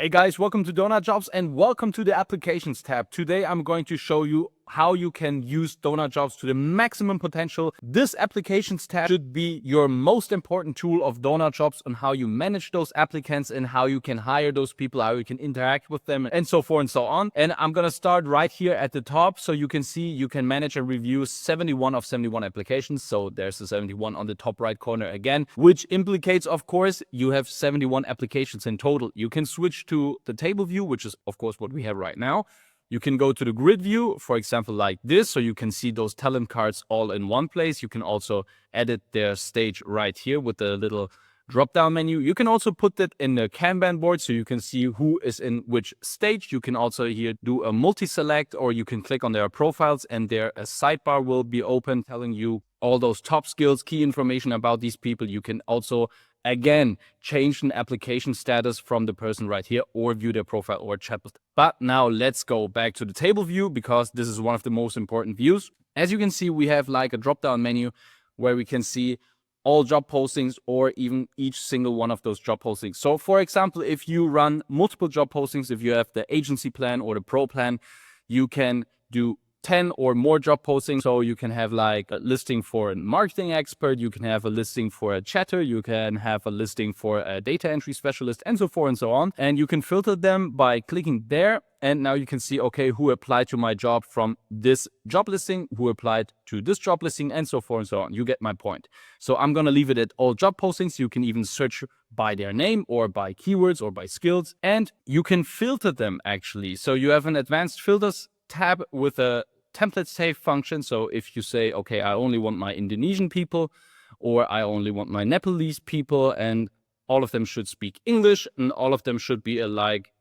Hey guys, welcome to Donut Jobs and welcome to the Applications tab. Today I'm going to show you how you can use Donut Jobs to the maximum potential. This Applications tab should be your most important tool of Donut Jobs on how you manage those applicants and how you can hire those people, how you can interact with them and so forth and so on. And I'm going to start right here at the top so you can see you can manage and review 71 of 71 applications. So there's the 71 on the top right corner again, which implicates, of course, you have 71 applications in total. You can switch to the table view, which is, of course, what we have right now. You can go to the grid view, for example, like this, so you can see those talent cards all in one place. You can also edit their stage right here with the little drop-down menu. You can also put it in the Kanban board so you can see who is in which stage. You can also here do a multi-select, or you can click on their profiles and there a sidebar will be open telling you all those top skills, key information about these people. You can also again change an application status from the person right here or view their profile or chat. But now let's go back to the table view because this is one of the most important views. As you can see, we have like a drop-down menu where we can see all job postings or even each single one of those job postings. So for example, if you run multiple job postings, if you have the agency plan or the pro plan, you can do 10 or more job postings. So you can have like a listing for a marketing expert, you can have a listing for a chatter, you can have a listing for a data entry specialist, and so forth and so on. And you can filter them by clicking there. And now you can see, okay, who applied to my job from this job listing, who applied to this job listing, and so forth and so on. You get my point. So I'm going to leave it at all job postings. You can even search by their name or by keywords or by skills, and you can filter them actually. So you have an advanced filters tab with a template save function. So if you say, okay, I only want my Indonesian people, or I only want my Nepalese people, and all of them should speak English, and all of them should be like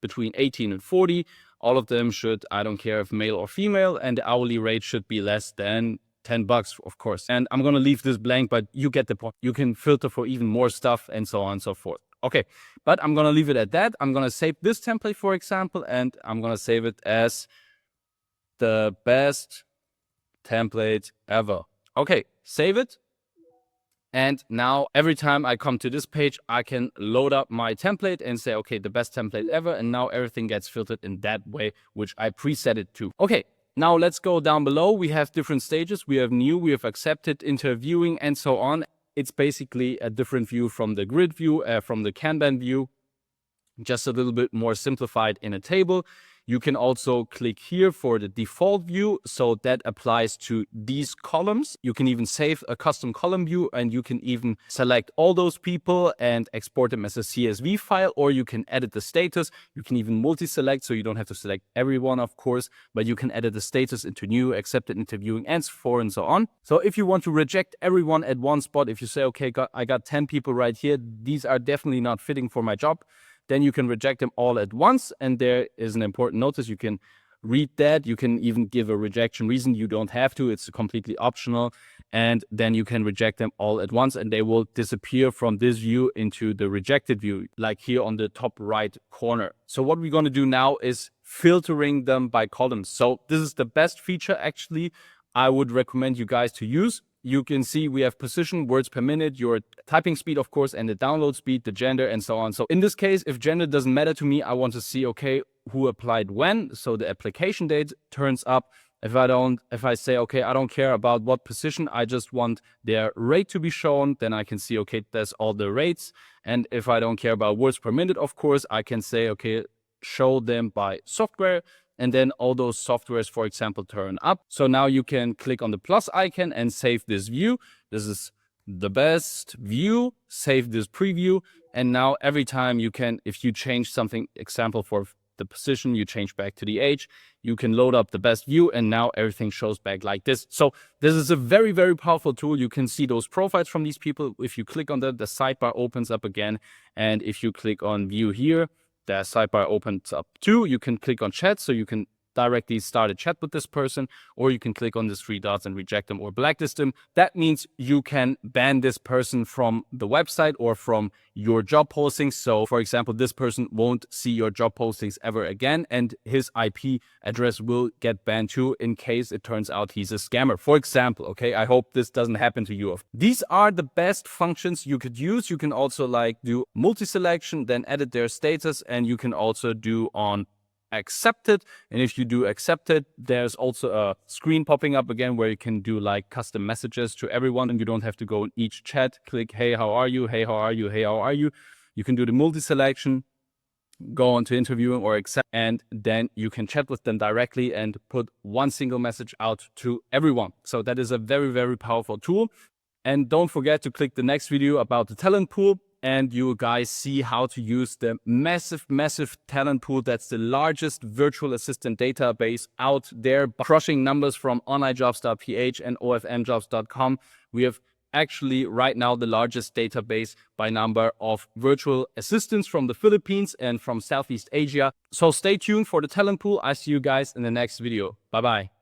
between 18 and 40. All of them should, I don't care if male or female, and the hourly rate should be less than $10, of course. And I'm going to leave this blank, but you get the point. You can filter for even more stuff and so on and so forth. Okay, but I'm going to leave it at that. I'm going to save this template, for example, and I'm going to save it as the best template ever. Okay, save it. And now every time I come to this page, I can load up my template and say, okay, the best template ever. And now everything gets filtered in that way, which I preset it to. Okay, now let's go down below. We have different stages. We have new, we have accepted, interviewing, and so on. It's basically a different view from the grid view, from the Kanban view, just a little bit more simplified in a table. You can also click here for the default view. So that applies to these columns. You can even save a custom column view, and you can even select all those people and export them as a CSV file, or you can edit the status. You can even multi-select, so you don't have to select everyone, of course, but you can edit the status into new, accepted, interviewing, and so forth and so on. So if you want to reject everyone at one spot, if you say, okay, I got 10 people right here, these are definitely not fitting for my job, then you can reject them all at once. And there is an important notice. You can read that. You can even give a rejection reason. You don't have to. It's completely optional. And then you can reject them all at once, and they will disappear from this view into the rejected view, like here on the top right corner. So what we're going to do now is filtering them by columns. So this is the best feature, actually, I would recommend you guys to use. You can see we have position, words per minute, your typing speed, of course, and the download speed, the gender, and so on. So in this case, if gender doesn't matter to me, I want to see, okay, who applied when. So the application date turns up. If I say, okay, I don't care about what position, I just want their rate to be shown, then I can see, okay, there's all the rates. And if I don't care about words per minute, of course, I can say, okay, show them by software. And then all those softwares, for example, turn up. So now you can click on the plus icon and save this view. This is the best view. Save this preview. And now every time you can, if you change something, example for the position, you change back to the age, you can load up the best view, and now everything shows back like this. So this is a very, very powerful tool. You can see those profiles from these people. If you click on that, the sidebar opens up again. And if you click on view here, the sidebar opens up too. You can click on chat, so you can directly start a chat with this person, or you can click on these three dots and reject them or blacklist them. That means you can ban this person from the website or from your job postings. So for example, this person won't see your job postings ever again, and his IP address will get banned too in case it turns out he's a scammer, for example. Okay, I hope this doesn't happen to you. These are the best functions you could use. You can also like do multi-selection, then edit their status, and you can also do on accepted. And if you do accepted, there's also a screen popping up again where you can do like custom messages to everyone, and you don't have to go in each chat, click, hey, how are you? Hey, how are you? Hey, how are you? You can do the multi-selection, go on to interviewing or accept, and then you can chat with them directly and put one single message out to everyone. So that is a very, very powerful tool. And don't forget to click the next video about the talent pool, and you guys see how to use the massive talent pool. That's the largest virtual assistant database out there, crushing numbers from onlinejobs.ph and ofmjobs.com. We have actually right now the largest database by number of virtual assistants from the Philippines and from Southeast Asia. So stay tuned for the talent pool. I see you guys in the next video. Bye-bye.